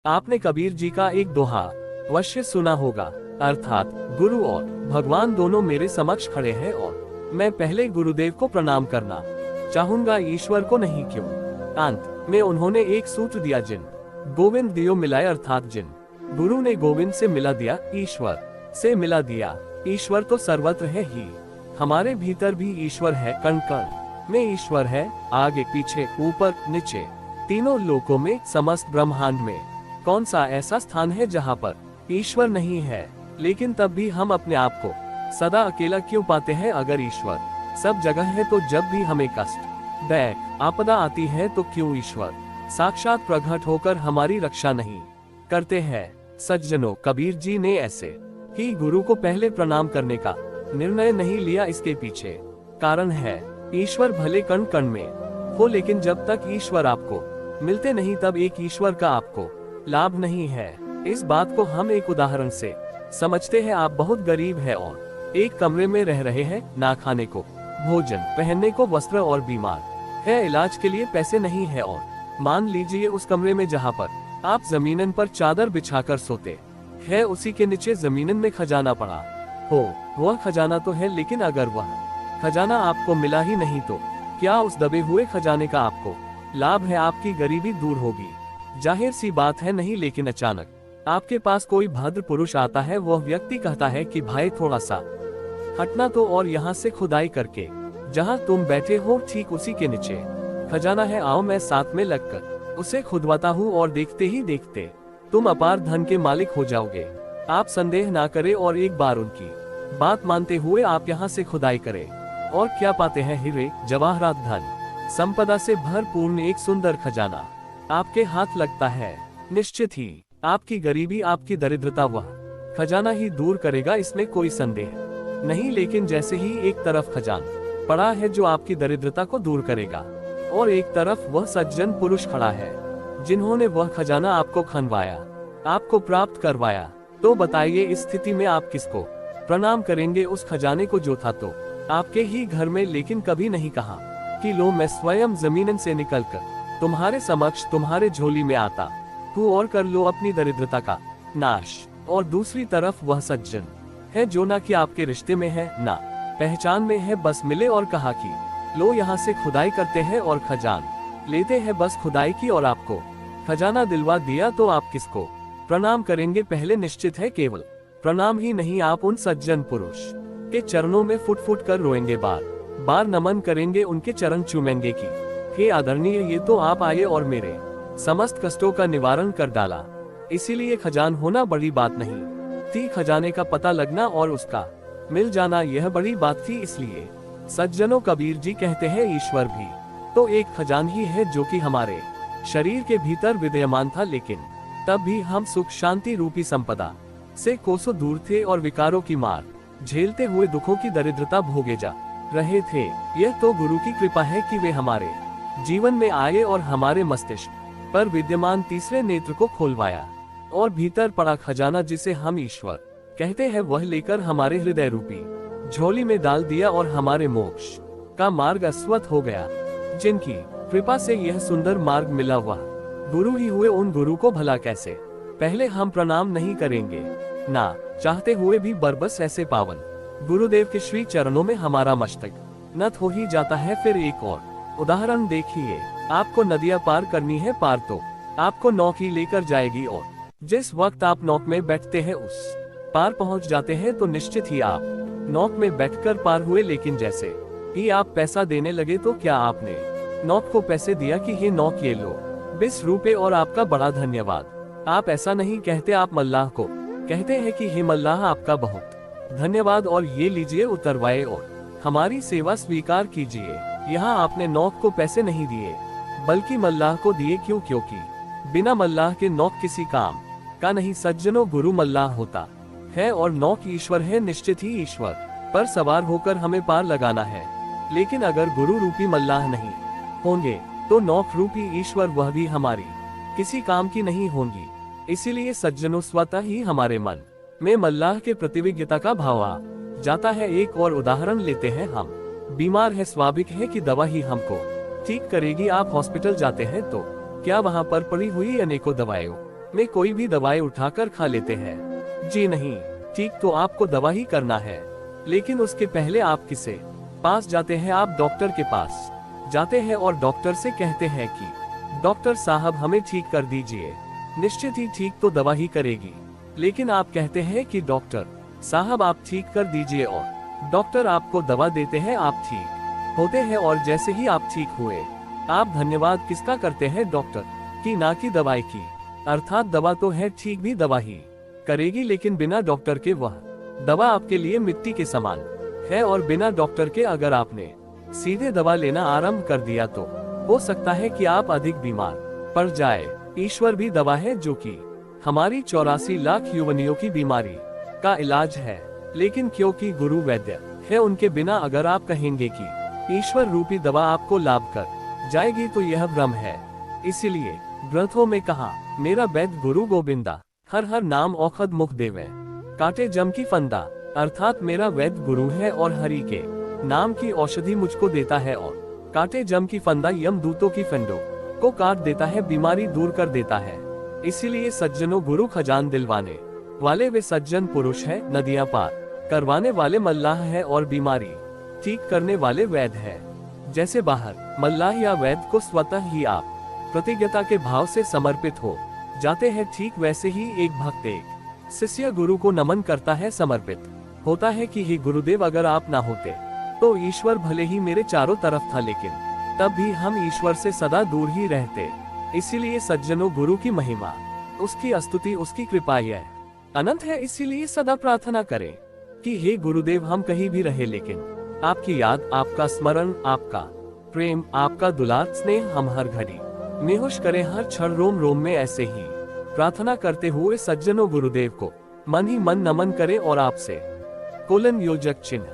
आपने कबीर जी का एक दोहा अवश्य सुना होगा, अर्थात गुरु और भगवान दोनों मेरे समक्ष खड़े हैं और मैं पहले गुरुदेव को प्रणाम करना चाहूंगा, ईश्वर को नहीं क्यों। अंत में उन्होंने एक सूत्र दिया, जिन गोविंद दियो मिलाए, अर्थात जिन गुरु ने गोविंद से मिला दिया, ईश्वर से मिला दिया। ईश्वर तो सर्वत्र है ही, हमारे भीतर भी ईश्वर है, कण कण में ईश्वर है, आगे पीछे ऊपर नीचे तीनों लोकों में, समस्त ब्रह्मांड में कौन सा ऐसा स्थान है जहाँ पर ईश्वर नहीं है। लेकिन तब भी हम अपने आप को सदा अकेला क्यों पाते हैं। अगर ईश्वर सब जगह है तो जब भी हमें कष्ट, दैक, आपदा आती है तो क्यों ईश्वर साक्षात प्रकट होकर हमारी रक्षा नहीं करते हैं। सज्जनों, कबीर जी ने ऐसे ही गुरु को पहले प्रणाम करने का निर्णय नहीं लिया। इसके पीछे कारण है, ईश्वर भले कण कण में हो, लेकिन जब तक ईश्वर आपको मिलते नहीं तब एक ईश्वर का आपको लाभ नहीं है। इस बात को हम एक उदाहरण से समझते हैं। आप बहुत गरीब है और एक कमरे में रह रहे हैं, ना खाने को भोजन, पहनने को वस्त्र और बीमार है, इलाज के लिए पैसे नहीं है। और मान लीजिए उस कमरे में जहाँ पर आप जमीनन पर चादर बिछाकर सोते हैं, उसी के नीचे जमीनन में खजाना पड़ा हो। वह खजाना तो है, लेकिन अगर वह खजाना आपको मिला ही नहीं तो क्या उस दबे हुए खजाने का आपको लाभ है। आपकी गरीबी दूर होगी, जाहिर सी बात है नहीं। लेकिन अचानक आपके पास कोई भद्र पुरुष आता है, वह व्यक्ति कहता है कि भाई थोड़ा सा हटना तो, और यहाँ से खुदाई करके जहाँ तुम बैठे हो ठीक उसी के नीचे खजाना है, आओ मैं साथ में लगकर उसे खुदवाता हूँ, और देखते ही देखते तुम अपार धन के मालिक हो जाओगे। आप संदेह ना करें और एक बार उनकी बात मानते हुए आप यहाँ से खुदाई करें, और क्या पाते हैं, हीरे जवाहरात धन संपदा से भरपूर्ण एक सुंदर खजाना आपके हाथ लगता है। निश्चित ही आपकी गरीबी, आपकी दरिद्रता वह खजाना ही दूर करेगा, इसमें कोई संदेह नहीं। लेकिन जैसे ही एक तरफ खजाना पड़ा है जो आपकी दरिद्रता को दूर करेगा, और एक तरफ वह सज्जन पुरुष खड़ा है जिन्होंने वह खजाना आपको खनवाया, आपको प्राप्त करवाया, तो बताइए इस स्थिति में आप किसको प्रणाम करेंगे। उस खजाने को जो था तो आपके ही घर में, लेकिन कभी नहीं कहा कि लो मैं स्वयं जमीन से निकलकर तुम्हारे समक्ष, तुम्हारे झोली में आता हूँ और कर लो अपनी दरिद्रता का नाश। और दूसरी तरफ वह सज्जन है जो ना कि आपके रिश्ते में है, ना पहचान में है, बस मिले और कहा कि लो यहाँ से खुदाई करते हैं और खजान लेते हैं। बस खुदाई की और आपको खजाना दिलवा दिया, तो आप किसको प्रणाम करेंगे। पहले निश्चित है केवल प्रणाम ही नहीं, आप उन सज्जन पुरुष के चरणों में फुट फुट कर रोएंगे, बार बार नमन करेंगे, उनके चरण चूमेंगे कि हे आदरणीय, ये तो आप आए और मेरे समस्त कष्टों का निवारण कर डाला। इसीलिए खजान होना बड़ी बात नहीं थी, खजाने का पता लगना और उसका मिल जाना यह बड़ी बात थी। इसलिए सज्जनों, कबीर जी कहते हैं ईश्वर भी तो एक खजान ही है जो कि हमारे शरीर के भीतर विद्यमान था, लेकिन तब भी हम सुख शांति रूपी संपदा से कोसों दूर थे और विकारों की मार झेलते हुए दुखों की दरिद्रता भोगे जा रहे थे। यह तो गुरु की कृपा है कि वे हमारे जीवन में आए और हमारे मस्तिष्क पर विद्यमान तीसरे नेत्र को खोलवाया, और भीतर पड़ा खजाना जिसे हम ईश्वर कहते हैं वह लेकर हमारे हृदय रूपी झोली में डाल दिया, और हमारे मोक्ष का मार्ग अस्वथ हो गया। जिनकी कृपा से यह सुंदर मार्ग मिला वह गुरु ही हुए। उन गुरु को भला कैसे पहले हम प्रणाम नहीं करेंगे, ना चाहते हुए भी बरबस ऐसे पावन गुरुदेव के श्री चरणों में हमारा मस्तक नत हो ही जाता है। फिर एक और उदाहरण देखिए, आपको नदियां पार करनी है, पार तो आपको नौक ही लेकर जाएगी, और जिस वक्त आप नौक में बैठते हैं उस पार पहुंच जाते हैं, तो निश्चित ही आप नौक में बैठकर पार हुए। लेकिन जैसे ही आप पैसा देने लगे तो क्या आपने नौक को पैसे दिया कि ये नौक ये लो 20 रुपए और आपका बड़ा धन्यवाद। आप ऐसा नहीं कहते, आप मल्लाह को कहते हैं कि हे मल्लाह आपका बहुत धन्यवाद, और ये लीजिए उतरवाए और हमारी सेवा स्वीकार कीजिए। यहाँ आपने नौक को पैसे नहीं दिए बल्कि मल्लाह को दिए। क्यों? क्योंकि बिना मल्लाह के नौक किसी काम का नहीं। सज्जनों, गुरु मल्लाह होता है और नौक ईश्वर है। निश्चित ही ईश्वर पर सवार होकर हमें पार लगाना है, लेकिन अगर गुरु रूपी मल्लाह नहीं होंगे तो नौक रूपी ईश्वर वह भी हमारी किसी काम की नहीं होंगी। इसीलिए सज्जनों, स्वतः ही हमारे मन में मल्लाह के प्रतिविज्ञता का भाव आ जाता है। एक और उदाहरण लेते हैं, हम बीमार है, स्वाभाविक है कि दवा ही हमको ठीक करेगी। आप हॉस्पिटल जाते हैं तो क्या वहाँ पर पड़ी हुई अनेकों दवाएं में कोई भी दवाई उठाकर खा लेते हैं। जी नहीं, ठीक तो आपको दवा ही करना है, लेकिन उसके पहले आप किसे पास जाते हैं? आप डॉक्टर के पास जाते हैं और डॉक्टर से कहते हैं कि डॉक्टर साहब हमें ठीक कर दीजिए। निश्चित ही ठीक तो दवा ही करेगी, लेकिन आप कहते हैं कि डॉक्टर साहब आप ठीक कर दीजिए, और डॉक्टर आपको दवा देते हैं, आप ठीक होते हैं। और जैसे ही आप ठीक हुए, आप धन्यवाद किसका करते हैं? डॉक्टर की, ना कि दवाई की। अर्थात दवा तो है, ठीक भी दवा ही करेगी, लेकिन बिना डॉक्टर के वह दवा आपके लिए मिट्टी के समान है। और बिना डॉक्टर के अगर आपने सीधे दवा लेना आरंभ कर दिया तो हो सकता है कि आप अधिक बीमार पड़ जाए। ईश्वर भी दवा है, जो कि हमारी 84 लाख युवनियों की बीमारी का इलाज है। लेकिन क्योंकि गुरु वैद्य है, उनके बिना अगर आप कहेंगे कि ईश्वर रूपी दवा आपको लाभ कर जाएगी, तो यह भ्रम है। इसीलिए ग्रंथों में कहा, मेरा वैद्य गुरु गोविंदा, हर हर नाम औषध मुख देवे, काटे जम की फंदा। अर्थात मेरा वैद्य गुरु है और हरि के नाम की औषधि मुझको देता है, और काटे जम की फंदा यम दूतों की फंडों को काट देता है, बीमारी दूर कर देता है। इसीलिए सज्जनों, गुरु खजान दिलवाने वाले वे सज्जन पुरुष है, नदियां पार करवाने वाले मल्लाह है, और बीमारी ठीक करने वाले वैद्य है। जैसे बाहर मल्लाह या वैद्य को स्वतः ही आप प्रतिज्ञता के भाव से समर्पित हो जाते हैं, ठीक वैसे ही एक भक्त एक शिष्य गुरु को नमन करता है, समर्पित होता है कि हे गुरुदेव, अगर आप ना होते तो ईश्वर भले ही मेरे चारों तरफ था, लेकिन तब भी हम ईश्वर से सदा दूर ही रहते। इसीलिए सज्जनों, गुरु की महिमा, उसकी स्तुति, उसकी कृपा यह अनंत है। इसीलिए सदा प्रार्थना करें कि हे गुरुदेव, हम कहीं भी रहे, लेकिन आपकी याद, आपका स्मरण, आपका प्रेम, आपका दुलार स्नेह हम हर घड़ी निहोश करें, हर क्षण रोम रोम में। ऐसे ही प्रार्थना करते हुए सज्जनों, गुरुदेव को मन ही मन नमन करें और आपसे : योजक चिन्ह।